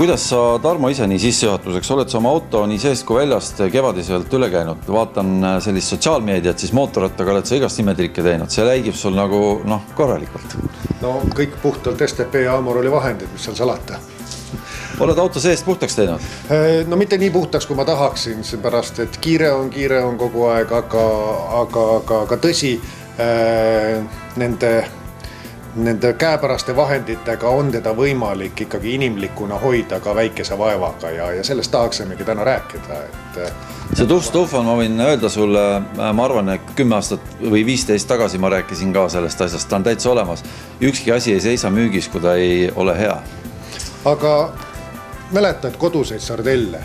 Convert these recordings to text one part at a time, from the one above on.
Kuidas sa, Tarmo, ise nii sissejuhatuseks oled sa oma auto nii seest kui väljast kevadiselt üle käinud? Vaatan sellist sotsiaalmeediat, siis mootorrattaga oled sa igast imetrikke teinud. See läigib sul nagu korralikult. No kõik puhtalt STP ja Amoroli vahendid, mis seal salata. Oled auto seest puhtaks teinud? No mitte nii puhtaks, kui ma tahaksin, seepärast, et kiire on kogu aeg, aga tõsi, nende käepäraste vahenditega on teda võimalik ikkagi inimlikuna hoida ka väikese vaevaga ja sellest tahaksemegi täna rääkida. See tuff on, ma võin öelda sulle, ma arvan, et 10 aastat või 15 tagasi ma rääkisin ka sellest asjast, ta on täitsa olemas. Ükski asi ei seisa müügis, kui ta ei ole hea. Aga mäletad koduseid sardelle?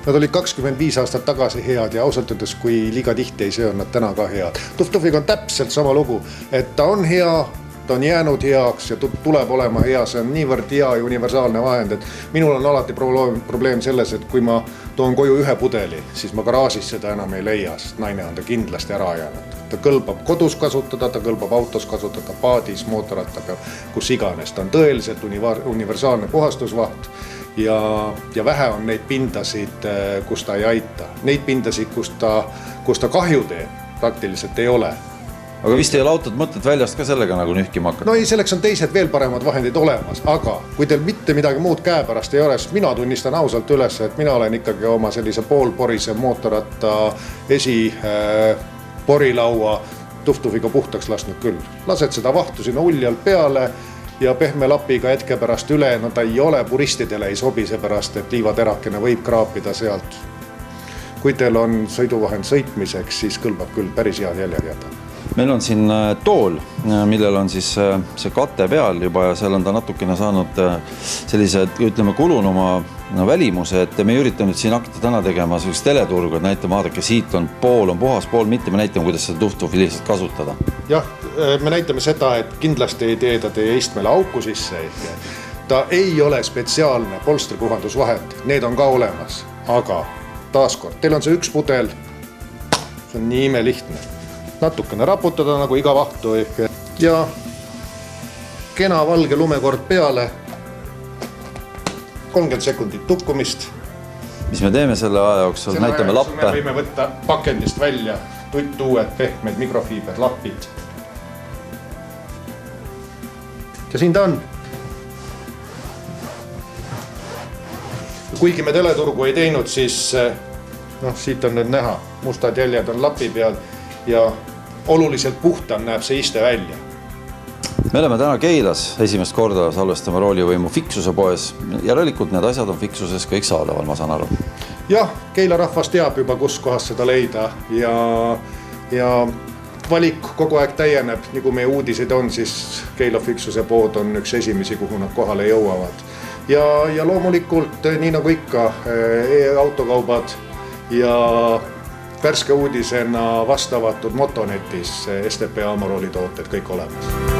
Nad olid 25 aastat tagasi head ja ausalt öeldes, kui liiga tihti ei see on nad täna ka head. Tuffiga on täpselt sama lugu, et ta on hea, ta on jäänud heaks ja tuleb olema hea, see on niivõrd hea ja universaalne vahend, et minul on alati probleem selles, et kui ma toon koju ühe pudeli, siis ma garaažis seda enam ei leia, sest naine on ta kindlasti ära jäänud. Ta kõlbab kodus kasutada, ta kõlbab autos kasutada, paadis, mootorratta peal, kus iganes. Ta on tõeliselt universaalne puhastusvaht ja vähe on neid pindasid, kus ta ei aita. Neid pindasid, kus ta kahju teeb, praktiliselt ei ole. Aga vist ei ole autot mõtted väljast ka sellega nagu nühkima hakata? No ei, selleks on teised veel paremad vahendid olemas, aga kui teil mitte midagi muud käepärast ei ole, siis mina tunnistan ausalt üles, et mina olen ikkagi oma sellise poolporise mootorratta porilaua Tuffiga puhtaks lasknud küll. Lased seda vahtu sinna uljalt peale ja pehme lapiga hetke pärast üle, no ta ei ole puristidele, ei sobi seepärast, et liivaterakene võib kraapida sealt. Kui teil on sõiduvahend sõitmiseks, siis kõlbab küll päris head jäljed jätta. Meil on siin tool, millel on siis see kate peal juba ja seal on ta natukene saanud sellise, ütleme, kulunuma välimuse, et me ei ürita nüüd siin hakata täna tegema sellist teleturgu, et näitame, vaadake, siit on puhas, pool mitte, me näitame, kuidas seda Tuffi lihtsalt kasutada. Jah, me näitame seda, et kindlasti ei tee ta teie istmele auku sisse. Ta ei ole spetsiaalne polstripuhandusvahend, need on ka olemas, aga taaskord, teil on see üks pudel, see on nii imelihtne. Natukene raputada nagu iga vahtu ja kena valge lumekord peale, 30 sekundit tukkumist. Mis me teeme selle aja jooksul? Näitame lappe. Me võime võtta pakendist välja uued pehmed mikrofiiber lapid. Ja siin ta on. Kuigi me teleturgu ei teinud, siis siit on nüüd näha. Mustad jäljed on lapi peal ja oluliselt puhtam näeb see iste välja. Me oleme täna Keilas esimest korda salvestame roolivõimu Fiksuse poes. Järelikult need asjad on Fiksuses kõik saadaval, ma saan aru. Jah, Keila rahvas teab juba, kus kohas seda leida ja valik kogu aeg täieneb. Nii kui meie uudised on, siis Keila Fiksuse pood on üks esimesi, kuhu nad kohale jõuavad. Ja loomulikult, nii nagu ikka, autokaubad ja värske uudisena vastavatud Motonetis STP Amoroli tooted kõik olemas.